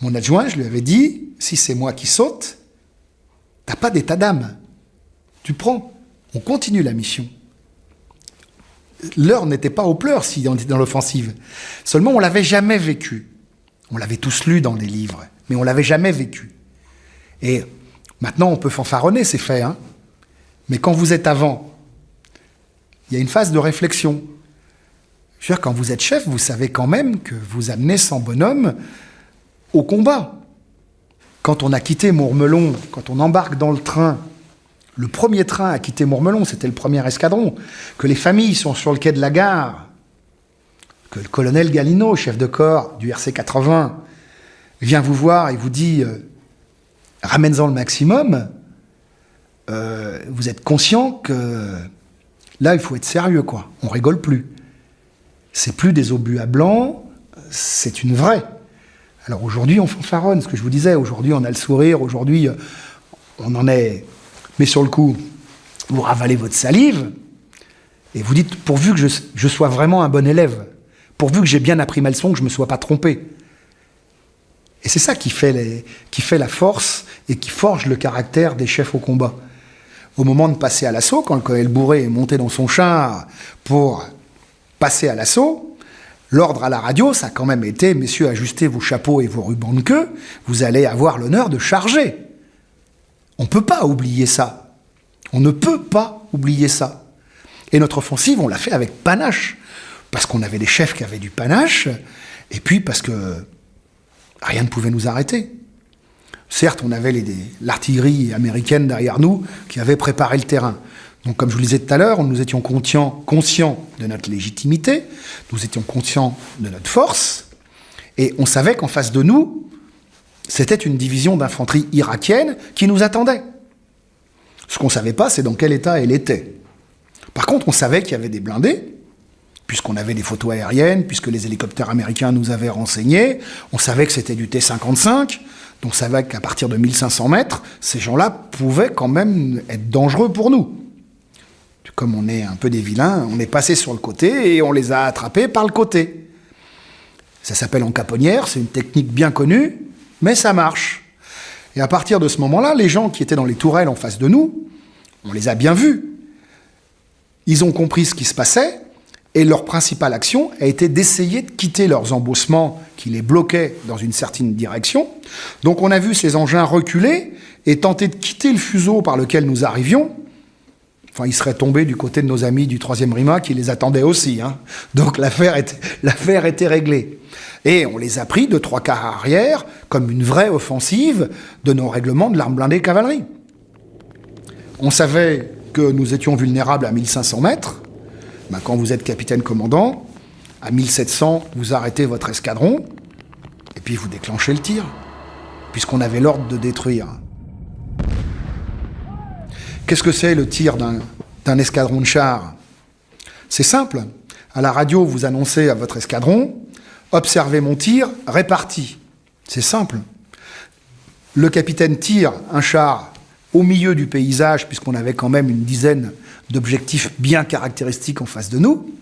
Mon adjoint, je lui avais dit, si c'est moi qui saute, t'as pas d'état d'âme. Tu prends, on continue la mission. L'heure n'était pas aux pleurs si on était dans l'offensive. Seulement, on l'avait jamais vécu. On l'avait tous lu dans les livres, mais on l'avait jamais vécu. Et maintenant, on peut fanfaronner, c'est fait, hein. Mais quand vous êtes avant, il y a une phase de réflexion. Je veux dire, quand vous êtes chef, vous savez quand même que vous amenez 100 bonhommes au combat. Quand on a quitté Mourmelon, quand on embarque dans le train, le premier train à quitter Mourmelon, c'était le premier escadron, que les familles sont sur le quai de la gare, que le colonel Galino, chef de corps du RC 80, vient vous voir et vous dit « ramène-en le maximum », vous êtes conscient que là, il faut être sérieux, quoi. On rigole plus. C'est plus des obus à blanc, c'est une vraie. Alors aujourd'hui, on fanfaronne, ce que je vous disais. Aujourd'hui, on a le sourire. Aujourd'hui, on en est... Mais sur le coup, vous ravalez votre salive et vous dites, pourvu que je sois vraiment un bon élève, pourvu que j'ai bien appris ma leçon, que je ne me sois pas trompé. Et c'est ça qui fait la force et qui forge le caractère des chefs au combat. Au moment de passer à l'assaut, quand le colonel Bourré est monté dans son char pour passer à l'assaut, l'ordre à la radio, ça a quand même été « Messieurs, ajustez vos chapeaux et vos rubans de queue, vous allez avoir l'honneur de charger ». On ne peut pas oublier ça. On ne peut pas oublier ça. Et notre offensive, on l'a fait avec panache. Parce qu'on avait des chefs qui avaient du panache, et puis parce que rien ne pouvait nous arrêter. Certes, on avait l'artillerie américaine derrière nous qui avait préparé le terrain. Donc, comme je vous le disais tout à l'heure, nous étions conscients de notre légitimité, nous étions conscients de notre force, et on savait qu'en face de nous, c'était une division d'infanterie irakienne qui nous attendait. Ce qu'on ne savait pas, c'est dans quel état elle était. Par contre, on savait qu'il y avait des blindés, puisqu'on avait des photos aériennes, puisque les hélicoptères américains nous avaient renseignés. On savait que c'était du T-55, donc on savait qu'à partir de 1500 mètres, ces gens-là pouvaient quand même être dangereux pour nous. Comme on est un peu des vilains, on est passé sur le côté et on les a attrapés par le côté. Ça s'appelle en caponnière, c'est une technique bien connue, mais ça marche. Et à partir de ce moment-là, les gens qui étaient dans les tourelles en face de nous, on les a bien vus. Ils ont compris ce qui se passait, et leur principale action a été d'essayer de quitter leurs embossements qui les bloquaient dans une certaine direction. Donc on a vu ces engins reculer et tenter de quitter le fuseau par lequel nous arrivions. Enfin, ils seraient tombés du côté de nos amis du 3e RIMA qui les attendaient aussi, hein. Donc l'affaire était réglée. Et on les a pris de 3/4 arrière comme une vraie offensive de nos règlements de l'arme blindée cavalerie. On savait que nous étions vulnérables à 1500 mètres. Ben, quand vous êtes capitaine-commandant, à 1700, vous arrêtez votre escadron et puis vous déclenchez le tir, puisqu'on avait l'ordre de détruire. Qu'est-ce que c'est le tir d'un escadron de chars? C'est simple. À la radio, vous annoncez à votre escadron « Observez mon tir, réparti ». C'est simple. Le capitaine tire un char au milieu du paysage, puisqu'on avait quand même une dizaine d'objectifs bien caractéristiques en face de nous.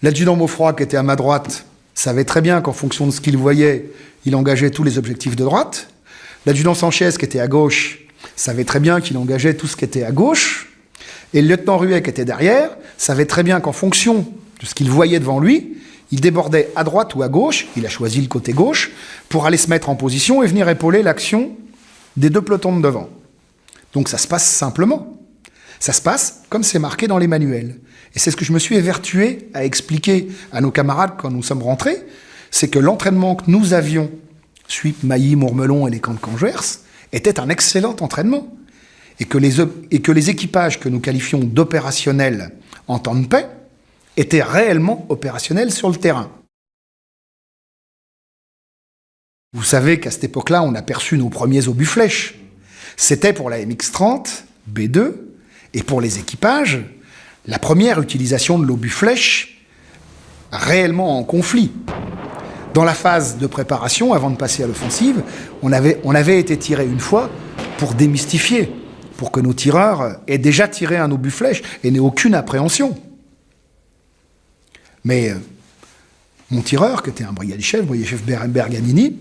L'adjudant Maufroy, qui était à ma droite, savait très bien qu'en fonction de ce qu'il voyait, il engageait tous les objectifs de droite. L'adjudant Sanchez, qui était à gauche, savait très bien qu'il engageait tout ce qui était à gauche. Et le lieutenant Ruet, qui était derrière, savait très bien qu'en fonction de ce qu'il voyait devant lui, il débordait à droite ou à gauche, il a choisi le côté gauche, pour aller se mettre en position et venir épauler l'action des deux pelotons de devant. Donc ça se passe simplement. Ça se passe comme c'est marqué dans les manuels. Et c'est ce que je me suis évertué à expliquer à nos camarades quand nous sommes rentrés, c'est que l'entraînement que nous avions, Suippes, Mailly, Mourmelon et les camps de Cangers, était un excellent entraînement. Et que les équipages que nous qualifions d'opérationnels en temps de paix étaient réellement opérationnels sur le terrain. Vous savez qu'à cette époque-là, on a perçu nos premiers obus flèches. C'était pour la MX-30, B2, et pour les équipages, la première utilisation de l'obus flèche réellement en conflit. Dans la phase de préparation, avant de passer à l'offensive, on avait été tiré une fois pour démystifier, pour que nos tireurs aient déjà tiré un obus flèche et n'aient aucune appréhension. Mais mon tireur, qui était un brigadier chef Berganini,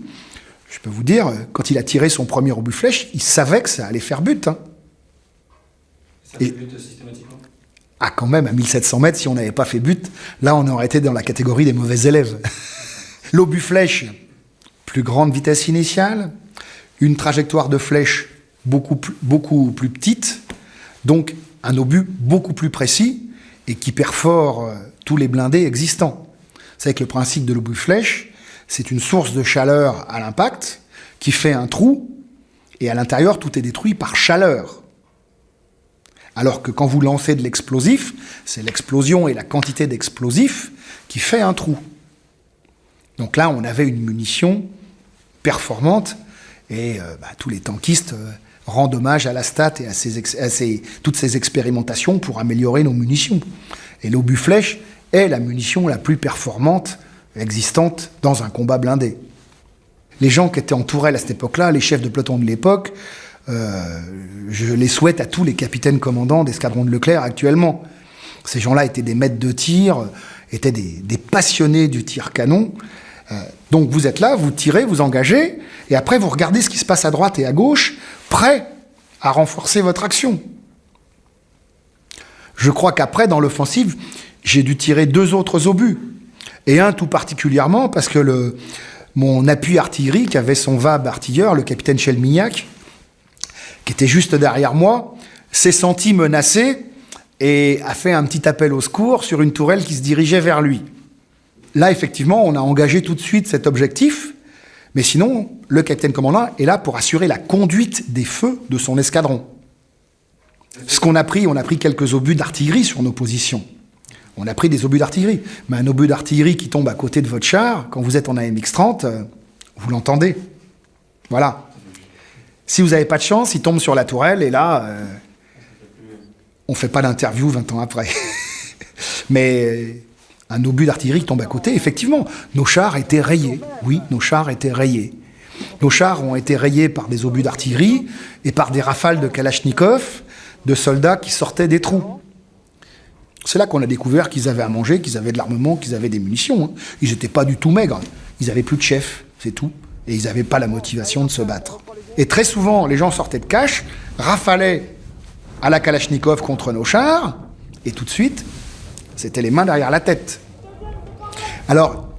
Je peux vous dire, quand il a tiré son premier obus flèche, il savait que ça allait faire but. Hein. Ça fait but systématiquement? Ah, quand même, à 1700 mètres, si on n'avait pas fait but, là, on aurait été dans la catégorie des mauvais élèves. L'obus flèche, plus grande vitesse initiale, une trajectoire de flèche beaucoup plus petite, donc un obus beaucoup plus précis et qui perfore tous les blindés existants. Vous savez que le principe de l'obus flèche, c'est une source de chaleur à l'impact qui fait un trou et à l'intérieur, tout est détruit par chaleur. Alors que quand vous lancez de l'explosif, c'est l'explosion et la quantité d'explosif qui fait un trou. Donc là, on avait une munition performante et tous les tankistes rendent hommage à la STAT et à toutes ces expérimentations pour améliorer nos munitions. Et l'obus flèche est la munition la plus performante existante dans un combat blindé. Les gens qui étaient en tourelle à cette époque-là, les chefs de peloton de l'époque, je les souhaite à tous les capitaines commandants d'escadrons de Leclerc actuellement. Ces gens-là étaient des maîtres de tir, étaient des passionnés du tir canon. Donc vous êtes là, vous tirez, vous engagez, et après vous regardez ce qui se passe à droite et à gauche, prêts à renforcer votre action. Je crois qu'après, dans l'offensive, j'ai dû tirer 2 autres obus. Et un tout particulièrement parce que mon appui artillerie, qui avait son VAB artilleur, le capitaine Chelmignac, qui était juste derrière moi, s'est senti menacé et a fait un petit appel au secours sur une tourelle qui se dirigeait vers lui. Là, effectivement, on a engagé tout de suite cet objectif, mais sinon, le capitaine commandant est là pour assurer la conduite des feux de son escadron. Ce qu'on a pris, on a pris quelques obus d'artillerie sur nos positions. On a pris des obus d'artillerie. Mais un obus d'artillerie qui tombe à côté de votre char, quand vous êtes en AMX-30, vous l'entendez. Voilà. Si vous n'avez pas de chance, il tombe sur la tourelle, et là, on ne fait pas d'interview 20 ans après. Mais un obus d'artillerie qui tombe à côté, effectivement, nos chars étaient rayés. Oui, nos chars étaient rayés. Nos chars ont été rayés par des obus d'artillerie et par des rafales de Kalachnikov, de soldats qui sortaient des trous. C'est là qu'on a découvert qu'ils avaient à manger, qu'ils avaient de l'armement, qu'ils avaient des munitions. Hein. Ils n'étaient pas du tout maigres. Ils n'avaient plus de chef, c'est tout. Et ils n'avaient pas la motivation de se battre. Et très souvent, les gens sortaient de cache, rafalaient à la Kalachnikov contre nos chars, et tout de suite, c'était les mains derrière la tête. Alors,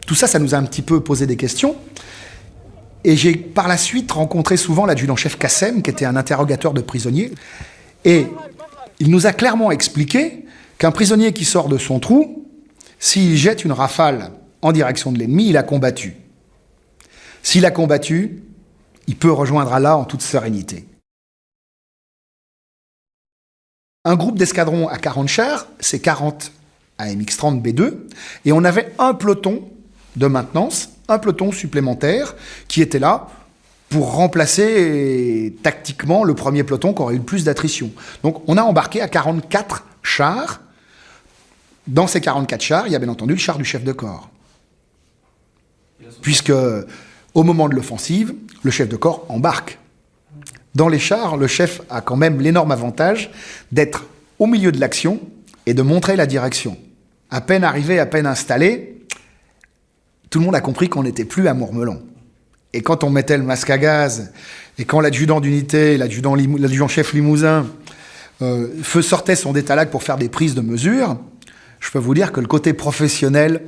tout ça, ça nous a un petit peu posé des questions. Et j'ai par la suite rencontré souvent l'adjudant-chef Kassem, qui était un interrogateur de prisonniers. Et il nous a clairement expliqué qu'un prisonnier qui sort de son trou, s'il jette une rafale en direction de l'ennemi, il a combattu. S'il a combattu, il peut rejoindre Allah en toute sérénité. Un groupe d'escadrons à 40 chars, c'est 40 AMX-30 B2, et on avait un peloton de maintenance, un peloton supplémentaire, qui était là pour remplacer tactiquement le premier peloton qui aurait eu le plus d'attrition. Donc on a embarqué à 44 chars. Dans ces 44 chars, il y a bien entendu le char du chef de corps. Puisque, au moment de l'offensive, le chef de corps embarque. Dans les chars, le chef a quand même l'énorme avantage d'être au milieu de l'action et de montrer la direction. À peine arrivé, à peine installé, tout le monde a compris qu'on n'était plus à Mourmelon. Et quand on mettait le masque à gaz, et quand l'adjudant d'unité, l'adjudant-chef Limousin, sortait son détalac pour faire des prises de mesure, je peux vous dire que le côté professionnel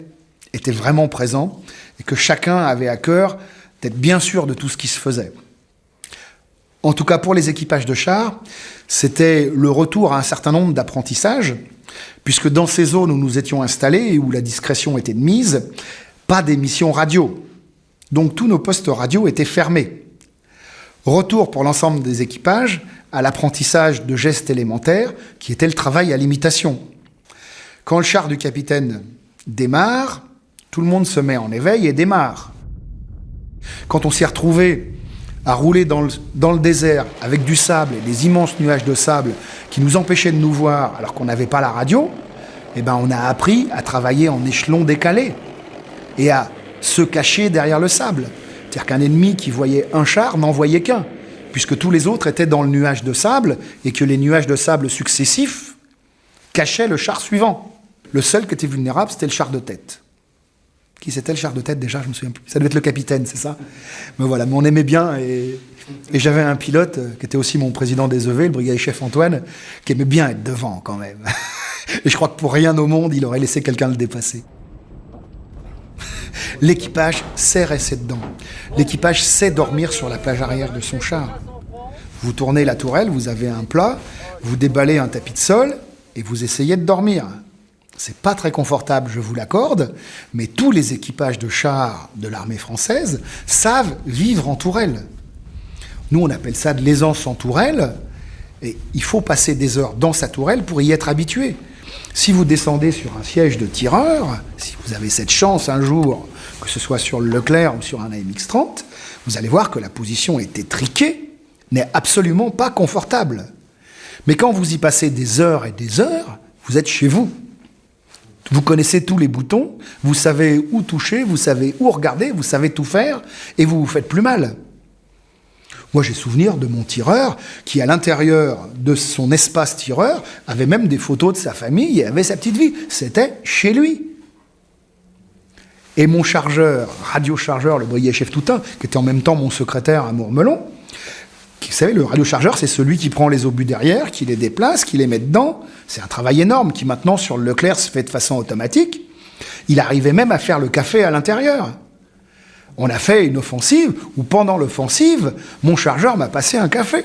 était vraiment présent, et que chacun avait à cœur d'être bien sûr de tout ce qui se faisait. En tout cas, pour les équipages de chars, c'était le retour à un certain nombre d'apprentissages, puisque dans ces zones où nous étions installés, et où la discrétion était de mise, pas d'émissions radio. Donc tous nos postes radio étaient fermés. Retour pour l'ensemble des équipages à l'apprentissage de gestes élémentaires, qui était le travail à l'imitation. Quand le char du capitaine démarre, tout le monde se met en éveil et démarre. Quand on s'est retrouvé à rouler dans le désert avec du sable et des immenses nuages de sable qui nous empêchaient de nous voir alors qu'on n'avait pas la radio, eh ben on a appris à travailler en échelon décalé et à se cacher derrière le sable. C'est-à-dire qu'un ennemi qui voyait un char n'en voyait qu'un, puisque tous les autres étaient dans le nuage de sable et que les nuages de sable successifs cachaient le char suivant. Le seul qui était vulnérable, c'était le char de tête. Qui c'était le char de tête déjà? Je me souviens plus. Ça devait être le capitaine, c'est ça? Mais voilà, mais on aimait bien et j'avais un pilote qui était aussi mon président des EV, le brigadier chef Antoine, qui aimait bien être devant quand même. Et je crois que pour rien au monde, il aurait laissé quelqu'un le dépasser. L'équipage sait rester dedans. L'équipage sait dormir sur la plage arrière de son char. Vous tournez la tourelle, vous avez un plat, vous déballez un tapis de sol et vous essayez de dormir. C'est pas très confortable, je vous l'accorde, mais tous les équipages de chars de l'armée française savent vivre en tourelle. Nous, on appelle ça de l'aisance en tourelle, et il faut passer des heures dans sa tourelle pour y être habitué. Si vous descendez sur un siège de tireur, si vous avez cette chance un jour, que ce soit sur le Leclerc ou sur un AMX-30, vous allez voir que la position est étriquée, n'est absolument pas confortable. Mais quand vous y passez des heures et des heures, vous êtes chez vous. Vous connaissez tous les boutons, vous savez où toucher, vous savez où regarder, vous savez tout faire, et vous vous faites plus mal. Moi, j'ai souvenir de mon tireur qui, à l'intérieur de son espace tireur, avait même des photos de sa famille et avait sa petite vie. C'était chez lui. Et mon chargeur, radiochargeur, le brigadier chef Toutain, qui était en même temps mon secrétaire à Mourmelon, vous savez, le radiochargeur, c'est celui qui prend les obus derrière, qui les déplace, qui les met dedans. C'est un travail énorme qui, maintenant, sur le Leclerc, se fait de façon automatique. Il arrivait même à faire le café à l'intérieur. On a fait une offensive où, pendant l'offensive, mon chargeur m'a passé un café.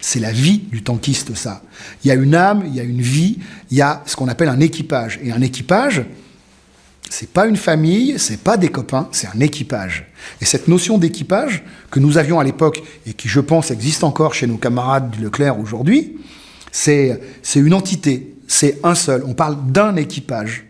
C'est la vie du tankiste, ça. Il y a une âme, il y a une vie, il y a ce qu'on appelle un équipage. Et un équipage, c'est pas une famille, c'est pas des copains, c'est un équipage. Et cette notion d'équipage que nous avions à l'époque et qui, je pense, existe encore chez nos camarades du Leclerc aujourd'hui, c'est une entité, c'est un seul. On parle d'un équipage.